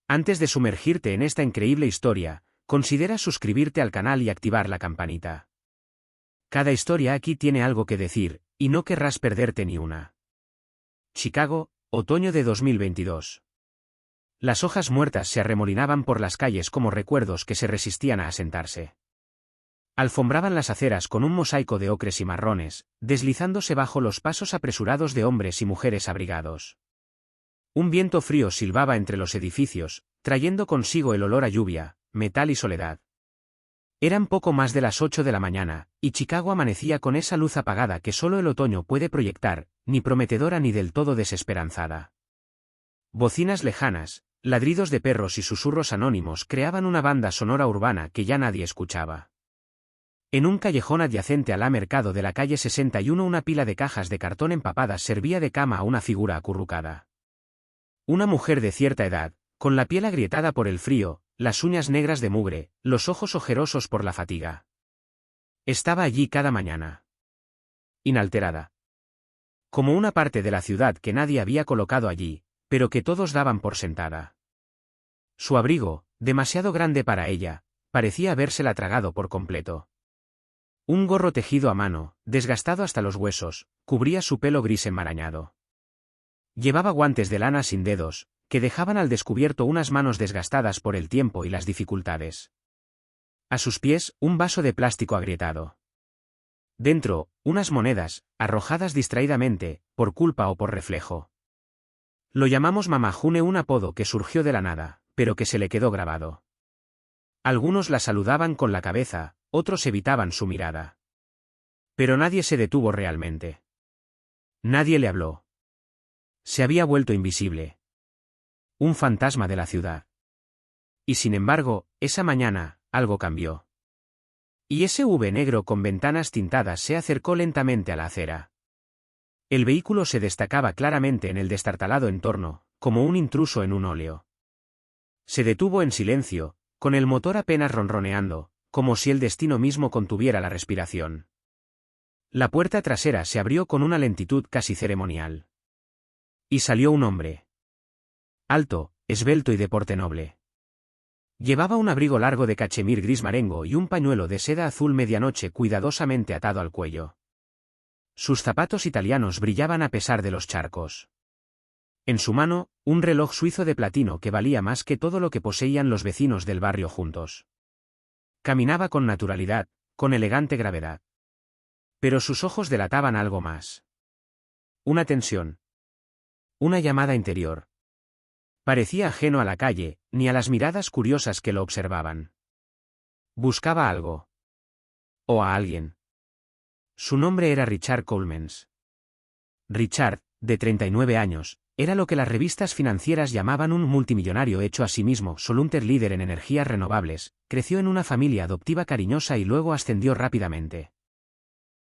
Antes de sumergirte en esta increíble historia, considera suscribirte al canal y activar la campanita. Cada historia aquí tiene algo que decir, y no querrás perderte ni una. Chicago, otoño de 2022. Las hojas muertas se arremolinaban por las calles como recuerdos que se resistían a asentarse. Alfombraban las aceras con un mosaico de ocres y marrones, deslizándose bajo los pasos apresurados de hombres y mujeres abrigados. Un viento frío silbaba entre los edificios, trayendo consigo el olor a lluvia, metal y soledad. Eran poco más de las 8 de la mañana, y Chicago amanecía con esa luz apagada que solo el otoño puede proyectar, ni prometedora ni del todo desesperanzada. Bocinas lejanas, ladridos de perros y susurros anónimos creaban una banda sonora urbana que ya nadie escuchaba. En un callejón adyacente al mercado de la calle 61 una pila de cajas de cartón empapadas servía de cama a una figura acurrucada. Una mujer de cierta edad, con la piel agrietada por el frío, las uñas negras de mugre, los ojos ojerosos por la fatiga. Estaba allí cada mañana. Inalterada. Como una parte de la ciudad que nadie había colocado allí, pero que todos daban por sentada. Su abrigo, demasiado grande para ella, parecía habérsela tragado por completo. Un gorro tejido a mano, desgastado hasta los huesos, cubría su pelo gris enmarañado. Llevaba guantes de lana sin dedos, que dejaban al descubierto unas manos desgastadas por el tiempo y las dificultades. A sus pies, un vaso de plástico agrietado. Dentro, unas monedas, arrojadas distraídamente, por culpa o por reflejo. Lo llamamos Mamajune, un apodo que surgió de la nada, pero que se le quedó grabado. Algunos la saludaban con la cabeza, otros evitaban su mirada. Pero nadie se detuvo realmente. Nadie le habló. Se había vuelto invisible. Un fantasma de la ciudad. Y sin embargo, esa mañana, algo cambió. Y ese V negro con ventanas tintadas se acercó lentamente a la acera. El vehículo se destacaba claramente en el destartalado entorno, como un intruso en un óleo. Se detuvo en silencio, con el motor apenas ronroneando, como si el destino mismo contuviera la respiración. La puerta trasera se abrió con una lentitud casi ceremonial. Y salió un hombre. Alto, esbelto y de porte noble. Llevaba un abrigo largo de cachemir gris marengo y un pañuelo de seda azul medianoche cuidadosamente atado al cuello. Sus zapatos italianos brillaban a pesar de los charcos. En su mano, un reloj suizo de platino que valía más que todo lo que poseían los vecinos del barrio juntos. Caminaba con naturalidad, con elegante gravedad. Pero sus ojos delataban algo más. Una tensión. Una llamada interior. Parecía ajeno a la calle, ni a las miradas curiosas que lo observaban. Buscaba algo. O a alguien. Su nombre era Richard Colemans. Richard, de 39 años, era lo que las revistas financieras llamaban un multimillonario hecho a sí mismo, solunter líder en energías renovables, creció en una familia adoptiva cariñosa y luego ascendió rápidamente.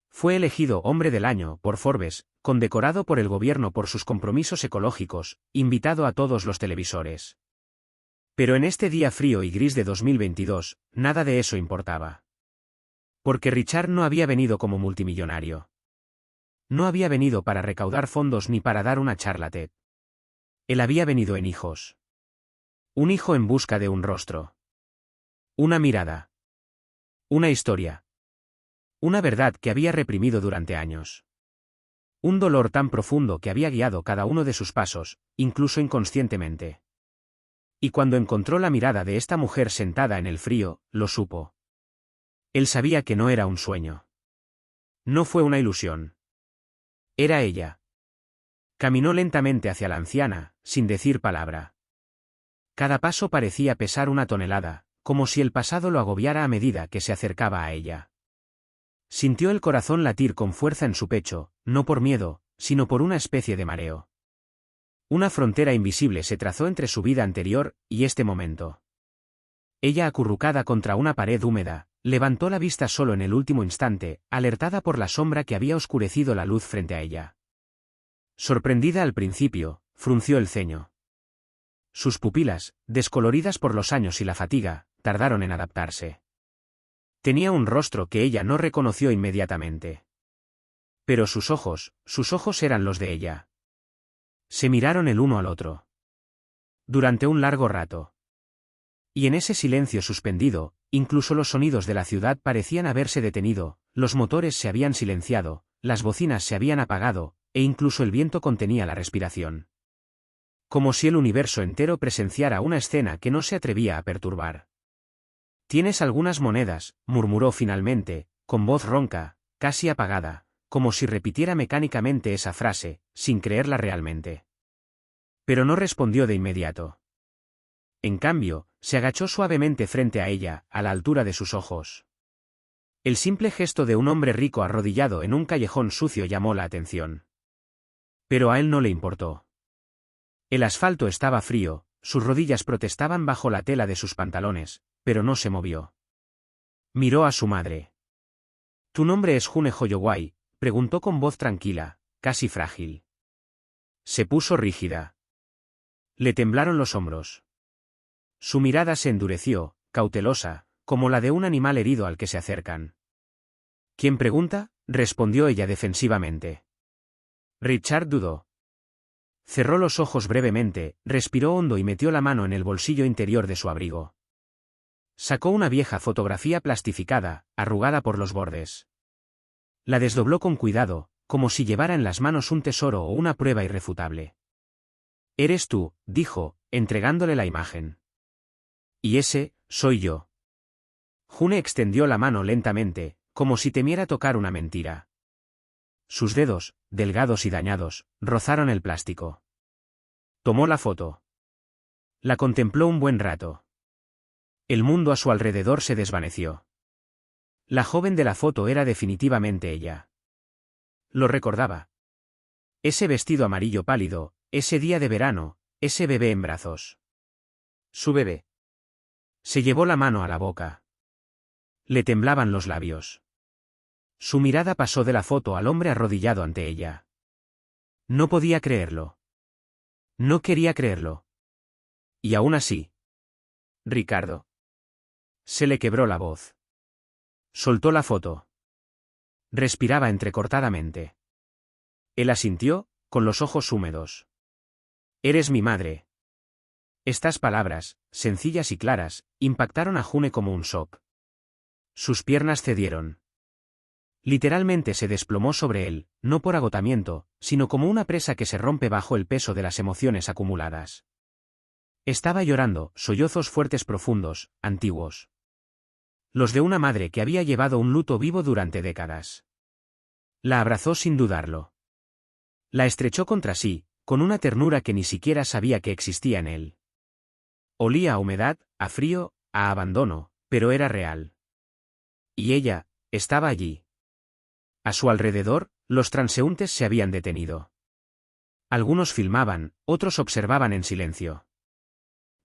Fue elegido Hombre del Año por Forbes, condecorado por el gobierno por sus compromisos ecológicos, invitado a todos los televisores. Pero en este día frío y gris de 2022, nada de eso importaba. Porque Richard no había venido como multimillonario. No había venido para recaudar fondos ni para dar una charla TED. Él había venido en hijos. Un hijo en busca de un rostro. Una mirada. Una historia. Una verdad que había reprimido durante años. Un dolor tan profundo que había guiado cada uno de sus pasos, incluso inconscientemente. Y cuando encontró la mirada de esta mujer sentada en el frío, lo supo. Él sabía que no era un sueño. No fue una ilusión. Era ella. Caminó lentamente hacia la anciana, sin decir palabra. Cada paso parecía pesar una tonelada, como si el pasado lo agobiara a medida que se acercaba a ella. Sintió el corazón latir con fuerza en su pecho, no por miedo, sino por una especie de mareo. Una frontera invisible se trazó entre su vida anterior y este momento. Ella, acurrucada contra una pared húmeda, levantó la vista solo en el último instante, alertada por la sombra que había oscurecido la luz frente a ella. Sorprendida al principio, frunció el ceño. Sus pupilas, descoloridas por los años y la fatiga, tardaron en adaptarse. Tenía un rostro que ella no reconoció inmediatamente. Pero sus ojos eran los de ella. Se miraron el uno al otro. durante un largo rato. Y en ese silencio suspendido, incluso los sonidos de la ciudad parecían haberse detenido, los motores se habían silenciado, las bocinas se habían apagado, e incluso el viento contenía la respiración. Como si el universo entero presenciara una escena que no se atrevía a perturbar. «Tienes algunas monedas», murmuró finalmente, con voz ronca, casi apagada, como si repitiera mecánicamente esa frase, sin creerla realmente. Pero no respondió de inmediato. En cambio, se agachó suavemente frente a ella, a la altura de sus ojos. El simple gesto de un hombre rico arrodillado en un callejón sucio llamó la atención. Pero a él no le importó. El asfalto estaba frío, sus rodillas protestaban bajo la tela de sus pantalones, pero no se movió. Miró a su madre. «¿Tu nombre es June Holloway?», preguntó con voz tranquila, casi frágil. Se puso rígida. Le temblaron los hombros. Su mirada se endureció, cautelosa, como la de un animal herido al que se acercan. «¿Quién pregunta?», respondió ella defensivamente. Richard dudó. Cerró los ojos brevemente, respiró hondo y metió la mano en el bolsillo interior de su abrigo. Sacó una vieja fotografía plastificada, arrugada por los bordes. La desdobló con cuidado, como si llevara en las manos un tesoro o una prueba irrefutable. «Eres tú», dijo, entregándole la imagen. «Y ese, soy yo». June extendió la mano lentamente, como si temiera tocar una mentira. Sus dedos, delgados y dañados, rozaron el plástico. Tomó la foto. La contempló un buen rato. El mundo a su alrededor se desvaneció. La joven de la foto era definitivamente ella. Lo recordaba. Ese vestido amarillo pálido, ese día de verano, ese bebé en brazos. Su bebé. Se llevó la mano a la boca. Le temblaban los labios. Su mirada pasó de la foto al hombre arrodillado ante ella. No podía creerlo. No quería creerlo. Y aún así. «Ricardo». Se le quebró la voz. Soltó la foto. Respiraba entrecortadamente. Él asintió, con los ojos húmedos. «Eres mi madre». Estas palabras, sencillas y claras, impactaron a June como un shock. Sus piernas cedieron. Literalmente se desplomó sobre él, no por agotamiento, sino como una presa que se rompe bajo el peso de las emociones acumuladas. Estaba llorando, sollozos fuertes profundos, antiguos. Los de una madre que había llevado un luto vivo durante décadas. La abrazó sin dudarlo. La estrechó contra sí, con una ternura que ni siquiera sabía que existía en él. Olía a humedad, a frío, a abandono, pero era real. Y ella, estaba allí. A su alrededor, los transeúntes se habían detenido. Algunos filmaban, otros observaban en silencio.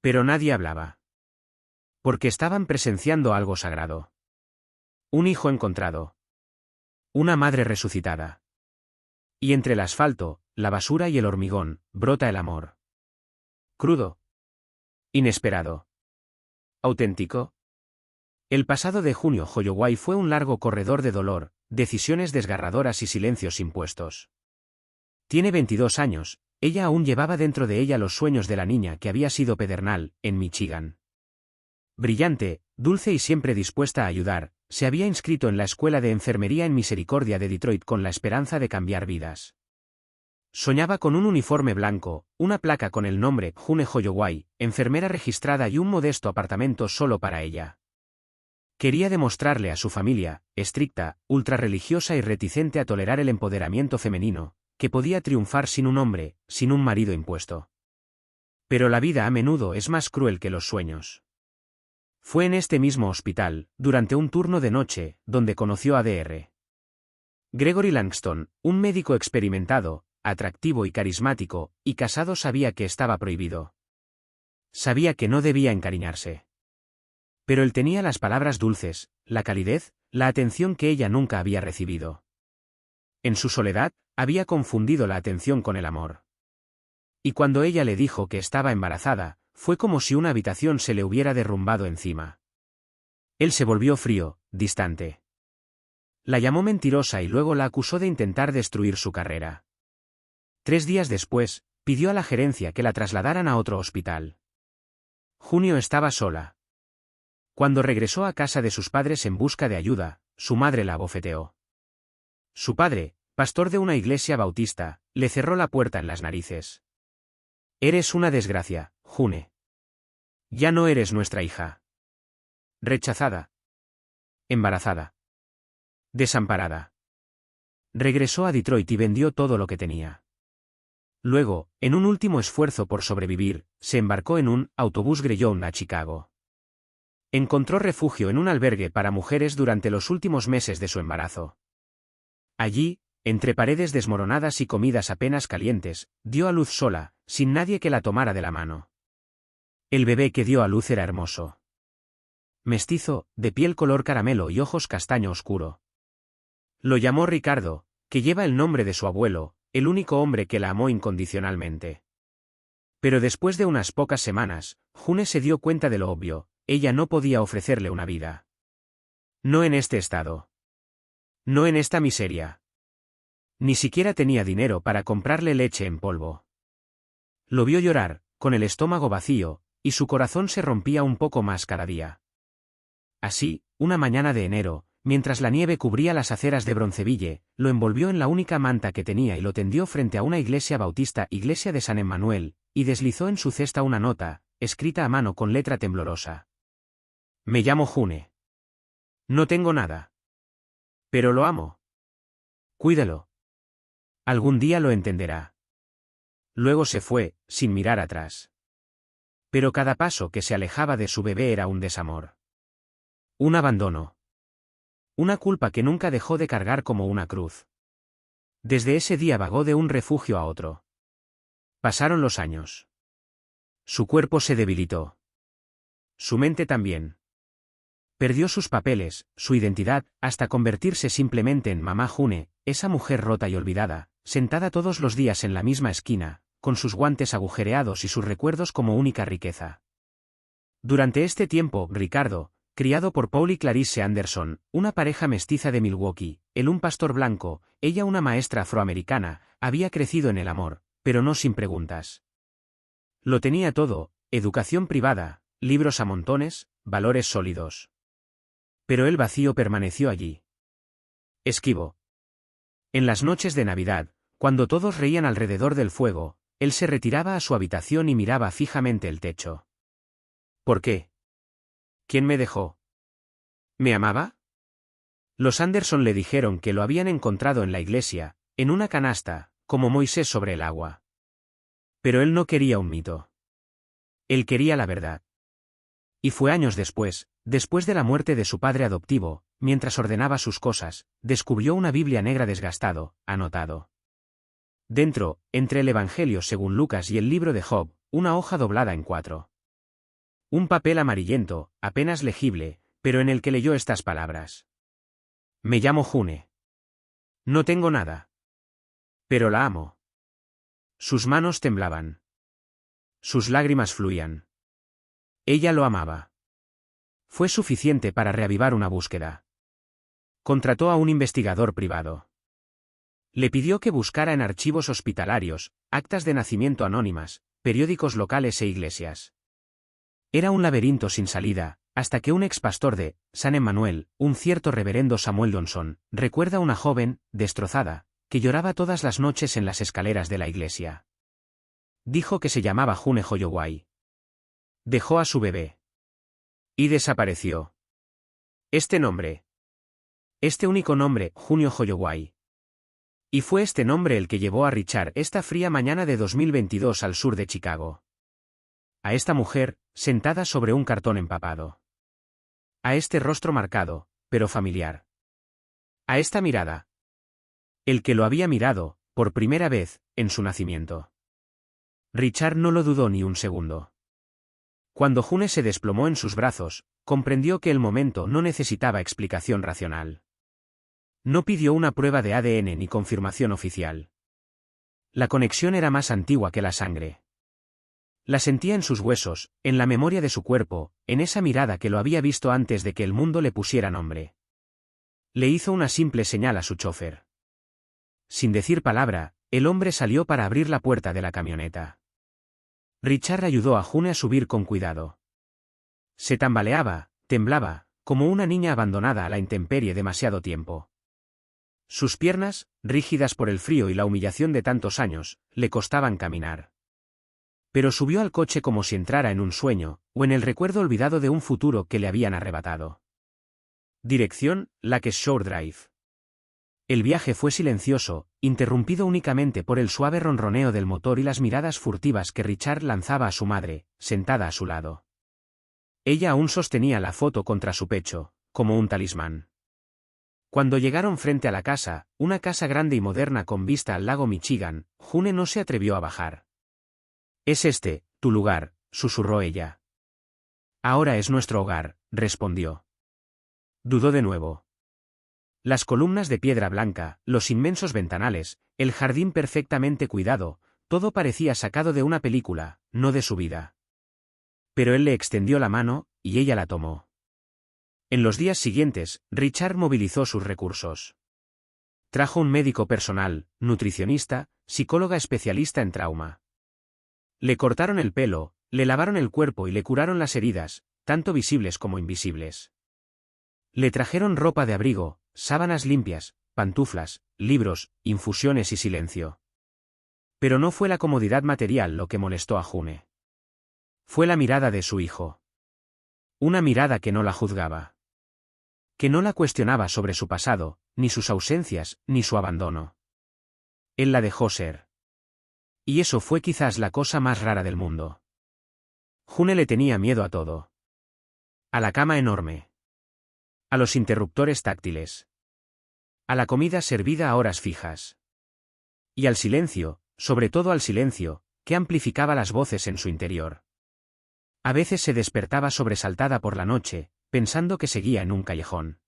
Pero nadie hablaba. Porque estaban presenciando algo sagrado. Un hijo encontrado. Una madre resucitada. Y entre el asfalto, la basura y el hormigón, brota el amor. Crudo. Inesperado. Auténtico. El pasado de junio Holloway fue un largo corredor de dolor, decisiones desgarradoras y silencios impuestos. Tiene 22 años, ella aún llevaba dentro de ella los sueños de la niña que había sido Pedernal, en Michigan. Brillante, dulce y siempre dispuesta a ayudar, se había inscrito en la escuela de enfermería en Misericordia de Detroit con la esperanza de cambiar vidas. Soñaba con un uniforme blanco, una placa con el nombre June Holloway, enfermera registrada y un modesto apartamento solo para ella. Quería demostrarle a su familia, estricta, ultrarreligiosa y reticente a tolerar el empoderamiento femenino, que podía triunfar sin un hombre, sin un marido impuesto. Pero la vida a menudo es más cruel que los sueños. Fue en este mismo hospital, durante un turno de noche, donde conoció a Dr. Gregory Langston, un médico experimentado, atractivo y carismático, y casado. Sabía que estaba prohibido. Sabía que no debía encariñarse. Pero él tenía las palabras dulces, la calidez, la atención que ella nunca había recibido. En su soledad, había confundido la atención con el amor. Y cuando ella le dijo que estaba embarazada, fue como si una habitación se le hubiera derrumbado encima. Él se volvió frío, distante. La llamó mentirosa y luego la acusó de intentar destruir su carrera. 3 días después, pidió a la gerencia que la trasladaran a otro hospital. Junio estaba sola. Cuando regresó a casa de sus padres en busca de ayuda, su madre la abofeteó. Su padre, pastor de una iglesia bautista, le cerró la puerta en las narices. Eres una desgracia, June. Ya no eres nuestra hija. Rechazada. Embarazada. Desamparada. Regresó a Detroit y vendió todo lo que tenía. Luego, en un último esfuerzo por sobrevivir, se embarcó en un autobús Greyhound a Chicago. Encontró refugio en un albergue para mujeres durante los últimos meses de su embarazo. Allí, entre paredes desmoronadas y comidas apenas calientes, dio a luz sola, sin nadie que la tomara de la mano. El bebé que dio a luz era hermoso. Mestizo, de piel color caramelo y ojos castaño oscuro. Lo llamó Ricardo, que lleva el nombre de su abuelo, el único hombre que la amó incondicionalmente. Pero después de unas pocas semanas, June se dio cuenta de lo obvio: ella no podía ofrecerle una vida. No en este estado. No en esta miseria. Ni siquiera tenía dinero para comprarle leche en polvo. Lo vio llorar, con el estómago vacío, y su corazón se rompía un poco más cada día. Así, una mañana de enero, mientras la nieve cubría las aceras de Bronceville, lo envolvió en la única manta que tenía y lo tendió frente a una iglesia bautista, iglesia de San Emmanuel, y deslizó en su cesta una nota, escrita a mano con letra temblorosa. Me llamo June. No tengo nada. Pero lo amo. Cuídalo. Algún día lo entenderá. Luego se fue, sin mirar atrás. Pero cada paso que se alejaba de su bebé era un desamor. Un abandono. Una culpa que nunca dejó de cargar como una cruz. Desde ese día vagó de un refugio a otro. Pasaron los años. Su cuerpo se debilitó. Su mente también. Perdió sus papeles, su identidad, hasta convertirse simplemente en mamá June, esa mujer rota y olvidada, sentada todos los días en la misma esquina, con sus guantes agujereados y sus recuerdos como única riqueza. Durante este tiempo, Ricardo, criado por Paul y Clarice Anderson, una pareja mestiza de Milwaukee, él un pastor blanco, ella una maestra afroamericana, había crecido en el amor, pero no sin preguntas. Lo tenía todo: educación privada, libros a montones, valores sólidos. Pero el vacío permaneció allí. Esquivo. En las noches de Navidad, cuando todos reían alrededor del fuego, él se retiraba a su habitación y miraba fijamente el techo. ¿Por qué? ¿Quién me dejó? ¿Me amaba? Los Anderson le dijeron que lo habían encontrado en la iglesia, en una canasta, como Moisés sobre el agua. Pero él no quería un mito. Él quería la verdad. Y fue años después de la muerte de su padre adoptivo, mientras ordenaba sus cosas, descubrió una Biblia negra desgastado, anotado. Dentro, entre el Evangelio según Lucas y el libro de Job, una hoja doblada en 4. Un papel amarillento, apenas legible, pero en el que leyó estas palabras. Me llamo June. No tengo nada. Pero la amo. Sus manos temblaban. Sus lágrimas fluían. Ella lo amaba. Fue suficiente para reavivar una búsqueda. Contrató a un investigador privado. Le pidió que buscara en archivos hospitalarios, actas de nacimiento anónimas, periódicos locales e iglesias. Era un laberinto sin salida, hasta que un expastor de San Emmanuel, un cierto reverendo Samuel Johnson, recuerda a una joven, destrozada, que lloraba todas las noches en las escaleras de la iglesia. Dijo que se llamaba June Holloway. Dejó a su bebé. Y desapareció. Este nombre. Este único nombre, June Holloway. Y fue este nombre el que llevó a Richard esta fría mañana de 2022 al sur de Chicago. A esta mujer, sentada sobre un cartón empapado. A este rostro marcado, pero familiar. A esta mirada. El que lo había mirado, por primera vez, en su nacimiento. Richard no lo dudó ni un segundo. Cuando June se desplomó en sus brazos, comprendió que el momento no necesitaba explicación racional. No pidió una prueba de ADN ni confirmación oficial. La conexión era más antigua que la sangre. La sentía en sus huesos, en la memoria de su cuerpo, en esa mirada que lo había visto antes de que el mundo le pusiera nombre. Le hizo una simple señal a su chofer. Sin decir palabra, el hombre salió para abrir la puerta de la camioneta. Richard ayudó a June a subir con cuidado. Se tambaleaba, temblaba, como una niña abandonada a la intemperie demasiado tiempo. Sus piernas, rígidas por el frío y la humillación de tantos años, le costaban caminar. Pero subió al coche como si entrara en un sueño, o en el recuerdo olvidado de un futuro que le habían arrebatado. Dirección, Lakeshore Drive. El viaje fue silencioso, interrumpido únicamente por el suave ronroneo del motor y las miradas furtivas que Richard lanzaba a su madre, sentada a su lado. Ella aún sostenía la foto contra su pecho, como un talismán. Cuando llegaron frente a la casa, una casa grande y moderna con vista al lago Michigan, June no se atrevió a bajar. «Es este, tu lugar», susurró ella. «Ahora es nuestro hogar», respondió. Dudó de nuevo. Las columnas de piedra blanca, los inmensos ventanales, el jardín perfectamente cuidado, todo parecía sacado de una película, no de su vida. Pero él le extendió la mano, y ella la tomó. En los días siguientes, Richard movilizó sus recursos. Trajo un médico personal, nutricionista, psicóloga especialista en trauma. Le cortaron el pelo, le lavaron el cuerpo y le curaron las heridas, tanto visibles como invisibles. Le trajeron ropa de abrigo, sábanas limpias, pantuflas, libros, infusiones y silencio. Pero no fue la comodidad material lo que molestó a June. Fue la mirada de su hijo. Una mirada que no la juzgaba. Que no la cuestionaba sobre su pasado, ni sus ausencias, ni su abandono. Él la dejó ser. Y eso fue quizás la cosa más rara del mundo. June le tenía miedo a todo. A la cama enorme. A los interruptores táctiles. A la comida servida a horas fijas. Y al silencio, sobre todo al silencio, que amplificaba las voces en su interior. A veces se despertaba sobresaltada por la noche, pensando que seguía en un callejón.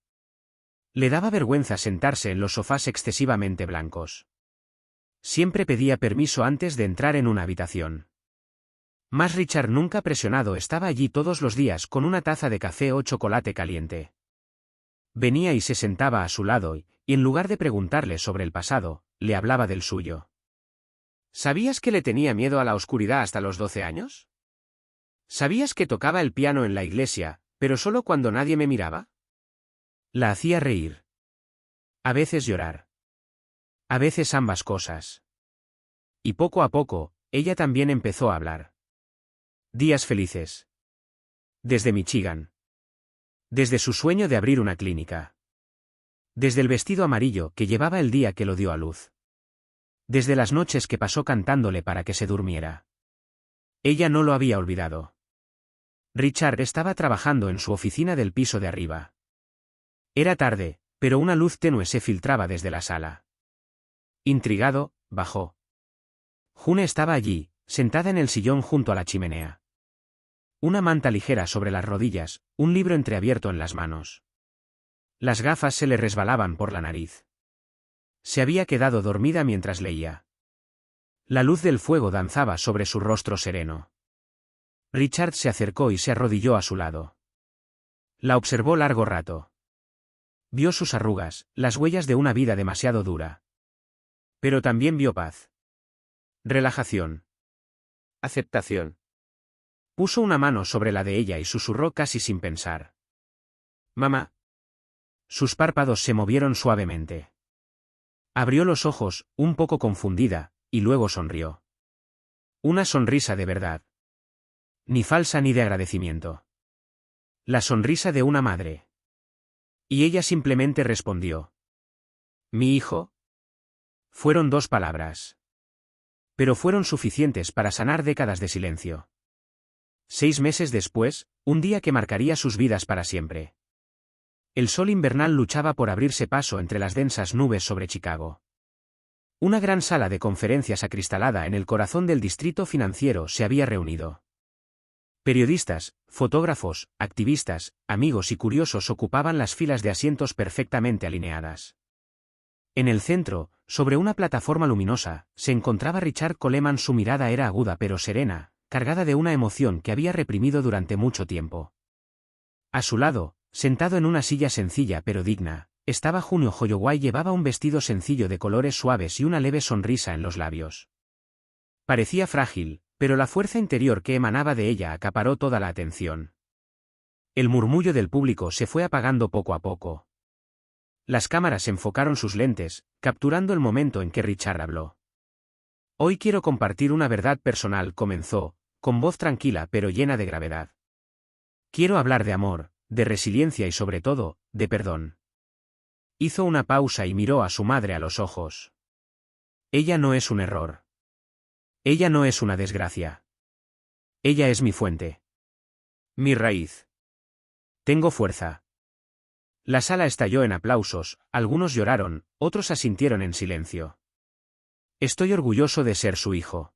Le daba vergüenza sentarse en los sofás excesivamente blancos. Siempre pedía permiso antes de entrar en una habitación. Mas Richard, nunca presionado, estaba allí todos los días con una taza de café o chocolate caliente. Venía y se sentaba a su lado y en lugar de preguntarle sobre el pasado, le hablaba del suyo. ¿Sabías que le tenía miedo a la oscuridad hasta los 12 años? ¿Sabías que tocaba el piano en la iglesia, pero solo cuando nadie me miraba? La hacía reír. A veces llorar. A veces ambas cosas. Y poco a poco, ella también empezó a hablar. Días felices. Desde Michigan. Desde su sueño de abrir una clínica. Desde el vestido amarillo que llevaba el día que lo dio a luz. Desde las noches que pasó cantándole para que se durmiera. Ella no lo había olvidado. Richard estaba trabajando en su oficina del piso de arriba. Era tarde, pero una luz tenue se filtraba desde la sala. Intrigado, bajó. June estaba allí, sentada en el sillón junto a la chimenea. Una manta ligera sobre las rodillas, un libro entreabierto en las manos. Las gafas se le resbalaban por la nariz. Se había quedado dormida mientras leía. La luz del fuego danzaba sobre su rostro sereno. Richard se acercó y se arrodilló a su lado. La observó largo rato. Vio sus arrugas, las huellas de una vida demasiado dura. Pero también vio paz. Relajación. Aceptación. Puso una mano sobre la de ella y susurró casi sin pensar. «Mamá». Sus párpados se movieron suavemente. Abrió los ojos, un poco confundida, y luego sonrió. Una sonrisa de verdad. Ni falsa ni de agradecimiento. La sonrisa de una madre. Y ella simplemente respondió. «¿Mi hijo?». Fueron 2 palabras. Pero fueron suficientes para sanar décadas de silencio. 6 meses después, un día que marcaría sus vidas para siempre. El sol invernal luchaba por abrirse paso entre las densas nubes sobre Chicago. Una gran sala de conferencias acristalada en el corazón del distrito financiero se había reunido. Periodistas, fotógrafos, activistas, amigos y curiosos ocupaban las filas de asientos perfectamente alineadas. En el centro, sobre una plataforma luminosa, se encontraba Richard Coleman. Su mirada era aguda pero serena, cargada de una emoción que había reprimido durante mucho tiempo. A su lado, sentado en una silla sencilla pero digna, estaba June Holloway. Llevaba un vestido sencillo de colores suaves y una leve sonrisa en los labios. Parecía frágil, pero la fuerza interior que emanaba de ella acaparó toda la atención. El murmullo del público se fue apagando poco a poco. Las cámaras enfocaron sus lentes, capturando el momento en que Richard habló. Hoy quiero compartir una verdad personal, comenzó, con voz tranquila pero llena de gravedad. Quiero hablar de amor, de resiliencia y sobre todo, de perdón. Hizo una pausa y miró a su madre a los ojos. Ella no es un error. Ella no es una desgracia. Ella es mi fuente. Mi raíz. Tengo fuerza. La sala estalló en aplausos, algunos lloraron, otros asintieron en silencio. Estoy orgulloso de ser su hijo.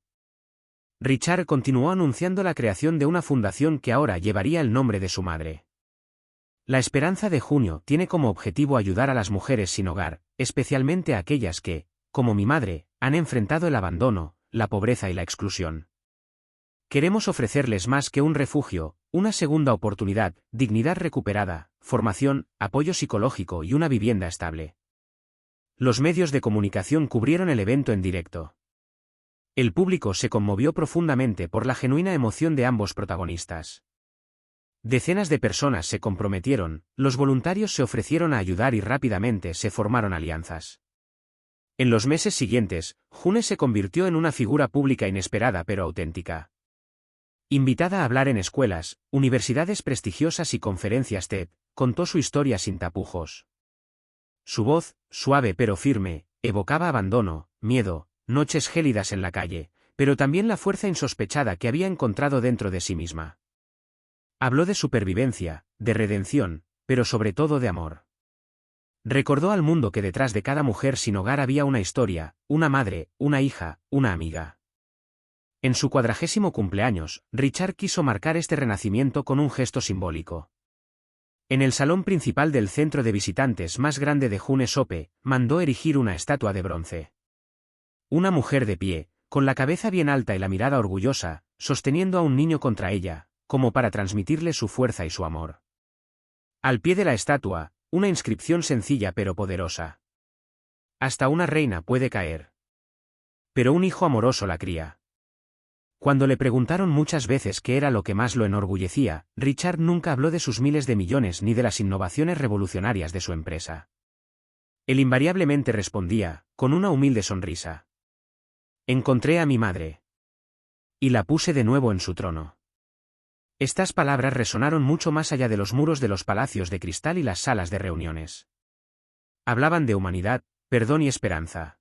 Richard continuó anunciando la creación de una fundación que ahora llevaría el nombre de su madre. La Esperanza de Junio tiene como objetivo ayudar a las mujeres sin hogar, especialmente a aquellas que, como mi madre, han enfrentado el abandono, la pobreza y la exclusión. Queremos ofrecerles más que un refugio, una segunda oportunidad, dignidad recuperada, formación, apoyo psicológico y una vivienda estable. Los medios de comunicación cubrieron el evento en directo. El público se conmovió profundamente por la genuina emoción de ambos protagonistas. Decenas de personas se comprometieron, los voluntarios se ofrecieron a ayudar y rápidamente se formaron alianzas. En los meses siguientes, June se convirtió en una figura pública inesperada pero auténtica. Invitada a hablar en escuelas, universidades prestigiosas y conferencias TED, contó su historia sin tapujos. Su voz, suave pero firme, evocaba abandono, miedo, noches gélidas en la calle, pero también la fuerza insospechada que había encontrado dentro de sí misma. Habló de supervivencia, de redención, pero sobre todo de amor. Recordó al mundo que detrás de cada mujer sin hogar había una historia, una madre, una hija, una amiga. En su 40º cumpleaños, Richard quiso marcar este renacimiento con un gesto simbólico. En el salón principal del centro de visitantes más grande de June Sope, mandó erigir una estatua de bronce. Una mujer de pie, con la cabeza bien alta y la mirada orgullosa, sosteniendo a un niño contra ella, como para transmitirle su fuerza y su amor. Al pie de la estatua, una inscripción sencilla pero poderosa. Hasta una reina puede caer. Pero un hijo amoroso la cría. Cuando le preguntaron muchas veces qué era lo que más lo enorgullecía, Richard nunca habló de sus miles de millones ni de las innovaciones revolucionarias de su empresa. Él invariablemente respondía, con una humilde sonrisa. Encontré a mi madre. Y la puse de nuevo en su trono. Estas palabras resonaron mucho más allá de los muros de los palacios de cristal y las salas de reuniones. Hablaban de humanidad, perdón y esperanza.